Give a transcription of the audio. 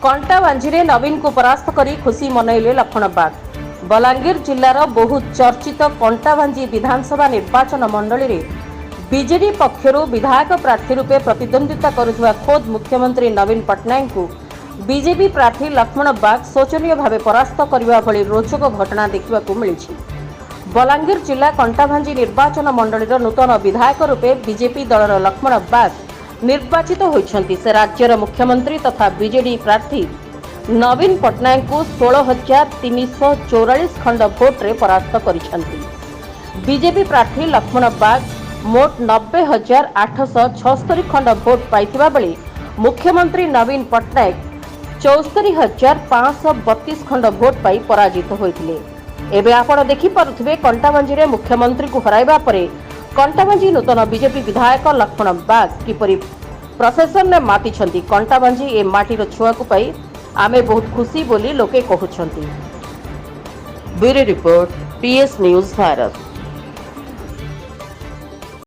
कंटाबांजी नवीन को परास्त कर खुशी मनइले लक्ष्मण बाग। बलांगीर जिलार बहु चर्चित कंटाबांजी विधानसभा निर्वाचन मंडली रे बीजेडी पक्षरु विधायक प्रार्थी रूपे प्रतिद्वंदिता करुवा खोद मुख्यमंत्री नवीन पट्टनायक को बीजेपी प्रार्थी लक्ष्मण बाग शोचनीय भाव परास्त करने भली रोचक घटना देखा मिली। बलांगीर जिला कंटाबांजी निर्वाचन मंडलीर नूतन विधायक रूपे बीजेपी दलर लक्ष्मण बाग निर्वाचित होइछन्ति। से राज्यर मुख्यमंत्री तथा बीजेडी प्रार्थी नवीन पट्टनायक को 16,344 खंड भोट रे परास्त करिछन्ति। बीजेपी प्रार्थी लक्ष्मण बाग मोट 90,876 खंड भोट पाइथिबा बेले मुख्यमंत्री नवीन पट्टनायक 74,532 खंड भोट पाई पराजित होइथिले। एबे आपण देखि पारुथिबे कंटाबांजी रे मुख्यमंत्री को हराइबा परे कंटाबांजी नूतन बीजेपी विधायक लक्ष्मण बाग किपरि प्रशासन ने माति छंती। कंटाबांजी ए माटीर छुआ को पाई आमे बहुत खुशी बोली लोके कहउछंती। Bureau report PS news Bharat.